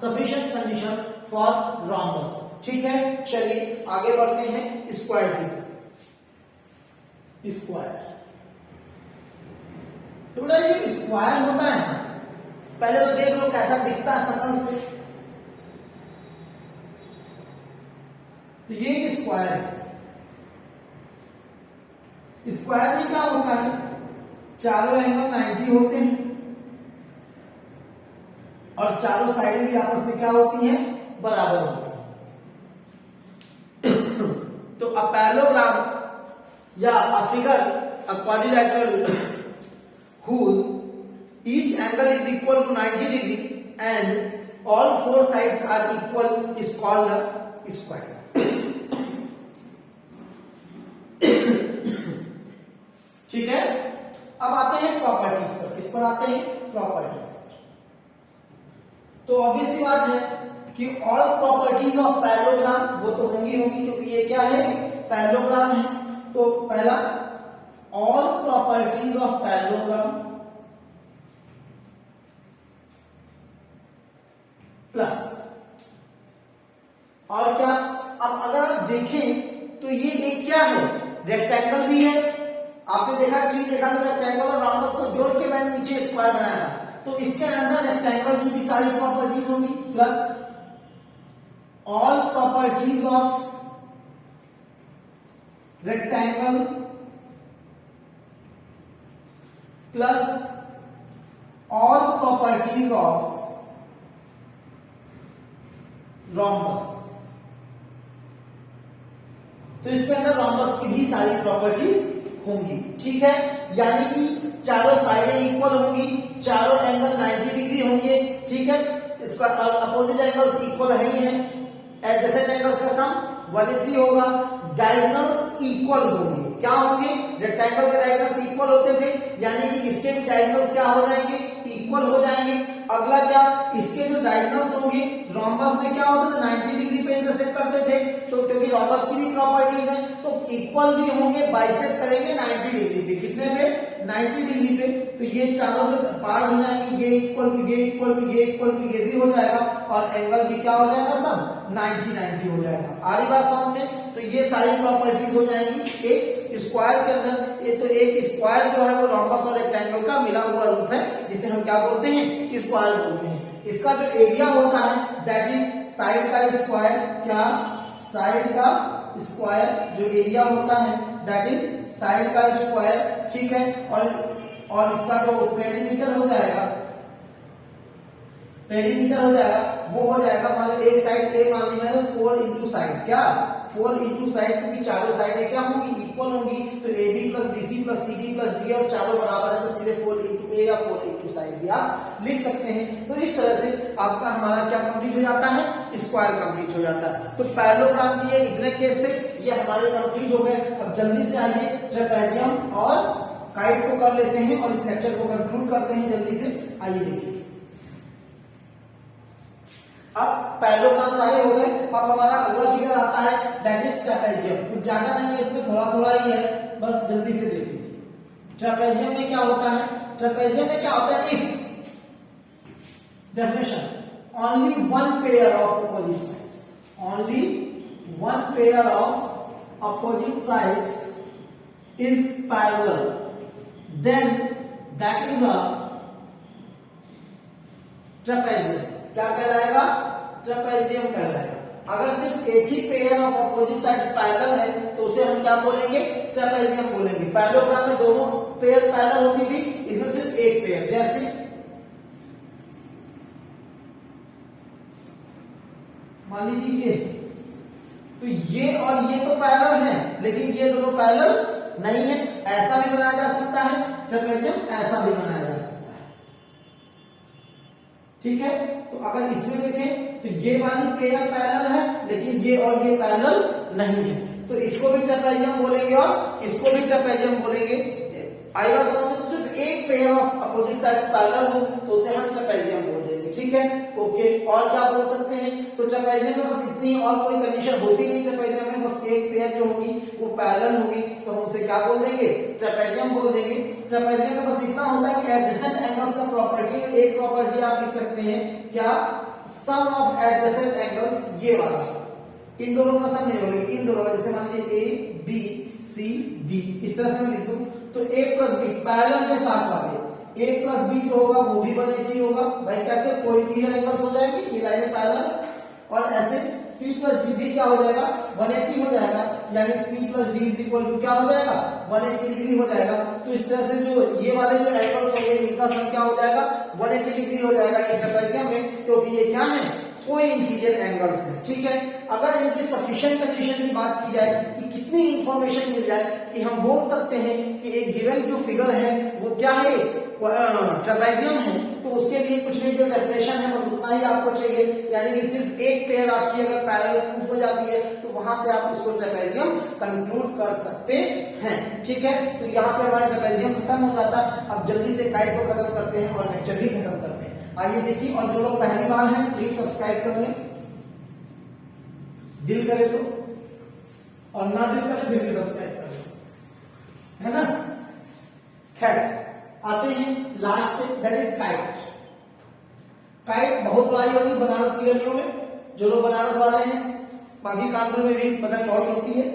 सफिशिएंट कंडीशंस फॉर रोम्बस। ठीक है, चलिए आगे बढ़ते हैं स्क्वायर की। स्क्वायर, तो बेटा ये स्क्वायर होता है, पहले तो देख लो कैसा दिखता है शक्ल से। तो ये एक स्क्वायर है। स्क्वायर में क्या होता है, चारों एंगल 90 होते हैं और चारों साइडें भी आपस में क्या होती हैं, बराबर होती हैं। तो अ पैरेललोग्राम या a figure, a quadrilateral whose each angle is equal to 90 degree and all four sides are equal is called a square. ठीक है, अब आते हैं प्रॉपर्टीज पर। किस पर आते हैं, प्रॉपर्टीज। तो ऑब्वियस सी बात है कि ऑल प्रॉपर्टीज ऑफ पैरेललोग्राम वो तो होंगी क्योंकि ये क्या है, पैरेललोग्राम है। तो पहला, all properties of parallelogram plus, और क्या, अब अगर आप देखें तो ये एक क्या है, रेक्टेंगल भी है। आपने देखा, ट्री देखा तो रेक्टेंगल और रोम्बस को जोड़ के मैंने नीचे स्क्वायर बनाया, तो इसके अंदर रेक्टेंगल की भी सारी प्रॉपर्टीज होंगी, plus all properties of rectangle plus all properties of rhombus. तो इसके अंदर रोम्बस की भी सारी प्रॉपर्टीज होंगी। ठीक है, यानी कि चारों साइडें इक्वल होंगी, चारों एंगल 90 डिग्री होंगे। ठीक है, इसका अपोजिट एंगल्स इक्वल है ही है, एडजेसेंट एंगल्स का सम 180 होगा, डायगोनल्स इक्वल होंगे। क्या होंगे, रेक्टेंगल के डायगोनल्स इक्वल होते थे, यानी कि इसके भी डायगोनल्स क्या हो जाएंगे, इक्वल हो जाएंगे। अगला क्या, इसके जो डायगोनल्स होंगे, रोम्बस में क्या होता था, 90 डिग्री पे इंटरसेक्ट करते थे, तो क्योंकि रोम्बस की भी प्रॉपर्टीज है तो इक्वल भी होंगे, बाइसेक्ट करेंगे 90 डिग्री पे। कितने पे, 90 डिग्री पे। तो ये चारों में पार्ट हो जाएंगे, ये इक्वल टू ये इक्वल टू ये इक्वल टू ये भी हो जाएगा, और एंगल भी क्या हो जाएगा, सब 90 हो जाएगा। आ रही बात समझ में। तो ये सारी प्रॉपर्टीज हो जाएंगी एक स्क्वायर के अंदर। ये तो एक स्क्वायर जो है वो रोम्बस और रेक्टेंगल का मिला हुआ रूप है, जिसे हम क्या बोलते हैं, स्क्वायर बोलते हैं। इसका जो एरिया होता है दैट इज साइड का स्क्वायर। क्या, साइड का स्क्वायर जो एरिया होता है दैट इज साइड का स्क्वायर। ठीक है, और इसका जो पेरीमीटर हो जाएगा, वो हो जाएगा मान लो एक साइड ए मान ली मैंने 4 इंटू साइड, क्या 4 इंटू साइड, क्योंकि चारों साइडें क्या होंगी, इक्वल होंगी। तो A B plus B C plus C D plus D, और चारों बराबर है तो सीधे 4 इंटू ए या 4 इंटू साइड भी आप लिख सकते हैं। तो इस तरह से आपका हमारा क्या कंप्लीट हो जाता है, स्क्वायर कंप्लीट हो जाता है। तो पैरेललोग्राम की इतने केस थे, ये हमारे कंप्लीट हो गए। अब जल्दी से आइए ट्रेपेजियम और काइट को कर लेते हैं और इस लेक्चर को कंक्लूड करते हैं जल्दी से। आइए देखिए, अब पैरेललोग्राम सारे हो गए। अब हमारा अगला फिगर आता है दैट इज ट्रेपेजियम। कुछ ज्यादा नहीं है इसमें, थोड़ा थोड़ा ही है, बस जल्दी से देख लीजिए। ट्रेपेजियम में क्या होता है, ट्रेपेजियम में क्या होता है, if definition only one pair of opposite sides, only one pair of opposite sides is parallel, then that is a trapezium. क्या कहलाएगा? ट्रेपेजियम कहलाएगा। अगर सिर्फ एक ही pair of opposite sides parallel है तो उसे हम क्या बोलेंगे? ट्रेपेजियम बोलेंगे। पैरेललोग्राम में दोनों पेयर पैरेलल होती थी, इसमें सिर्फ एक पेयर, जैसे मान लीजिए तो ये और ये तो पैरेलल है, लेकिन ये दोनों पैरेलल नहीं है। ऐसा भी बनाया जा सकता है ट्रेपेजियम, ऐसा भी बनाया जा सकता है। ठीक है, तो अगर इसमें देखें तो ये वाली पेयर पैरेलल है, लेकिन ये और ये पैरेलल नहीं है, तो इसको भी ट्रेपेजियम बोलेंगे और इसको भी ट्रेपेजियम बोलेंगे। आएगा समझ? तो सिर्फ एक pair of opposite sides parallel हो तो उसे हम ट्रेपेजियम बोल देंगे। ठीक है, ओके। और क्या बोल सकते हैं? तो ट्रेपेजियम में बस इतनी और कोई कंडीशन होती नहीं। ट्रेपेजियम में बस एक पेयर जो होगी वो पैरेलल होगी, तो हम उसे क्या बोल देंगे? ट्रेपेजियम बोल देंगे। ट्रेपेजियम में बस इतना होता है कि एडजेसेंट एंगल्स का प्रॉपर्टी, एक प्रॉपर्टी आप लिख सकते हैं क्या? सम ऑफ एडजेसेंट एंगल्स, ये वाला, इन दोनों का सम नहीं होगा, इन दोनों का, जैसे मान लीजिए ए बी सी डी, इस तरह से मैं लिख दूं तो a प्लस बी पैरेलल के साथ वाले a प्लस बी जो होगा वो भी 180 होगा। भाई कैसे? कोइंटिजर एंगल्स हो जाएंगे, ये लाइनें पैरेलल, और ऐसे c प्लस डी भी क्या हो जाएगा? 180 हो जाएगा, यानी c plus D is equal to क्या हो जाएगा? 180 डिग्री हो जाएगा। तो इस तरह से जो ये वाले जो एंगल्स होंगे इनका सम क्या हो जाएगा? 180 डिग्री हो जाएगा ये ट्रेपेजियम में, क्योंकि ये क्या है? कोइंटिजर एंगल्स है। ठीक है, अगर इनकी सफिशिएंट कंडीशन की बात की जाए कि कितनी इंफॉर्मेशन मिल जाए कि हम बोल सकते हैं कि एक गिवन जो फिगर है वो क्या है? ट्रेपेजियम है, तो उसके लिए कुछ नहीं, जो डेफिनेशन है बस उतना ही आपको चाहिए, यानी कि सिर्फ एक पेयर आपकी अगर पैरेलल प्रूफ हो जाती है तो वहां से आप उसको ट्रेपेजियम कंक्लूड कर सकते हैं। ठीक है, तो यहाँ पे हमारा ट्रेपेजियम खत्म हो जाता है। अब जल्दी से गाइड को खत्म करते हैं और लेक्चर भी खत्म करते हैं। आइए देखिए, और जो लोग पहली बार हैं प्लीज सब्सक्राइब कर लें, दिल करे तो, और ना दिल करे फिर भी सब्सक्राइब कर लें, है ना? खैर, आते हैं लास्ट पे, दैट इज काइट। काइट बहुत बड़ी होगी बनारस की गलियों में, जो लोग बनारस वाले हैं, बाकी कानपुर में भी पतंग बहुत होती है।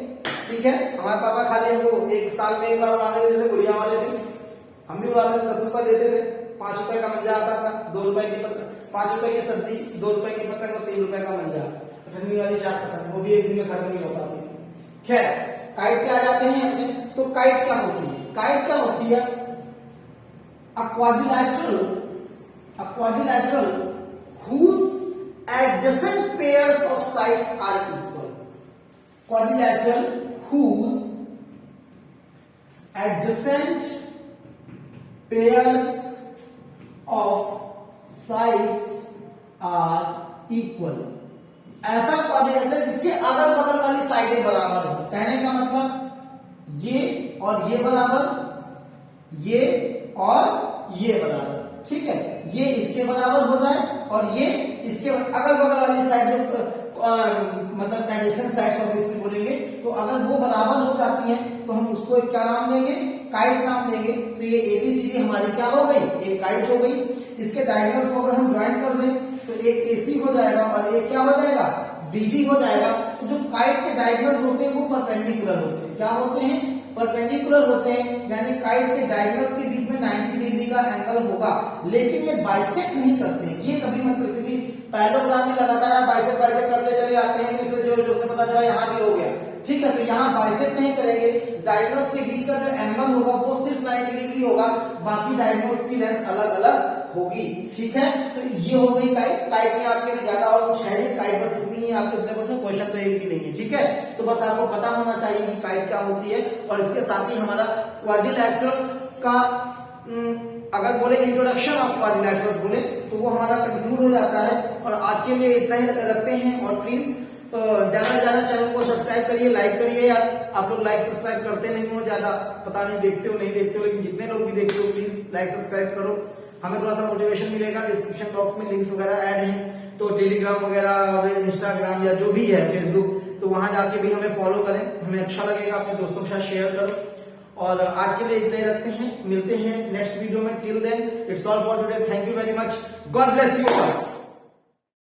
ठीक है, हमारे पापा खाली हमको एक साल में एक बार उड़ाने देते थे, गुड़िया वाले थे, हम भी उड़ाने में 10 रुपए देते थे। 5 रुपए का मंजा आता था, 2 रुपए की पतंग, 5 रुपए की सर्दी, 2 रुपए की पतंग और 3 रुपए का मंजा, ठंडी वाली 4 पतंग, वो भी एक दिन में खत्म नहीं हो पाती। खैर, काइट पे आ जाते हैं अपने। तो काइट क्या होती है? काइट क्या होती है? A quadrilateral whose adjacent pairs of sides are equal. Quadrilateral whose adjacent pairs of sides are equal. ऐसा क्वाड्रिलेटरल जिसके अगल बगल वाली साइडें बराबर हो। कहने का मतलब ये और ये बराबर, ये और ये बराबर। ठीक है, ये इसके बराबर हो जाए और ये इसके अगल बगल वाली साइड मतलब एडजेसेंट साइड्स ऑफ इसकी बोलेंगे, तो अगर वो बराबर हो जाती हैं तो हम उसको एक क्या नाम देंगे? काइट नाम देंगे। तो ये एबीसीडी हमारी क्या हो गई? एक काइट हो गई। इसके डायगोनल्स को अगर हम ज्वाइन कर दें तो एक एसी हो जाएगा और एक क्या हो जाएगा? बीडी हो जाएगा। तो जो काइट के डायगोनल्स होते हैं वो परपेंडिकुलर होते हैं। क्या होते हैं? परपेंडिकुलर होते हैं, यानी काइट के डायगोनल्स के बीच में 90 डिग्री का एंगल होगा, लेकिन ये बाइसेक्ट नहीं करते। ये कभी मत करते, क्योंकि पैरेललोग्राम में लगातार बाइसेक्ट करते चले आते हैं, तो इसलिए जो से पता चला यहाँ भी हो गया। ठीक है, तो यहाँ बाइसेक्ट नहीं करेंगे। डायगोनल्स के बीच का जो एंगल होगा वो सिर्फ 90 डिग्री होगा, बाकी डायगोनल्स की लेंथ अलग अलग होगी। ठीक है, तो ये हो गई काइट। काइट में आपके लिए ज्यादा और कुछ है नहीं, काइट बस इतनी ही आपके सिलेबस में, क्वेश्चन तो एक भी नहीं है। ठीक है, तो बस आपको पता होना चाहिए कि काइट क्या होती है। और इसके साथ ही हमारा क्वाड्रिलैटरल का अगर बोले इंट्रोडक्शन ऑफ क्वाड्रिलैटरल्स बोले तो वो हमारा कंक्लूड हो जाता है। और आज के लिए इतना ही रखते हैं। और प्लीज ज्यादा से ज्यादा चैनल को सब्सक्राइब करिए, लाइक करिए। यार आप लोग लाइक सब्सक्राइब करते नहीं हो, ज्यादा पता नहीं देखते हो नहीं देखते हो, लेकिन जितने लोग भी देखते हो प्लीज लाइक सब्सक्राइब करो, हमें थोड़ा सा मोटिवेशन मिलेगा। डिस्क्रिप्शन बॉक्स में लिंक्स वगैरह ऐड हैं, तो टेलीग्राम वगैरह और इंस्टाग्राम या जो भी है फेसबुक, तो वहां जाके भी हमें फॉलो करें, हमें अच्छा लगेगा। अपने दोस्तों के साथ शेयर करो। और आज के लिए इतना ही रखते हैं, मिलते हैं नेक्स्ट वीडियो में। Till then it's all for today, thank you very much, God bless you all.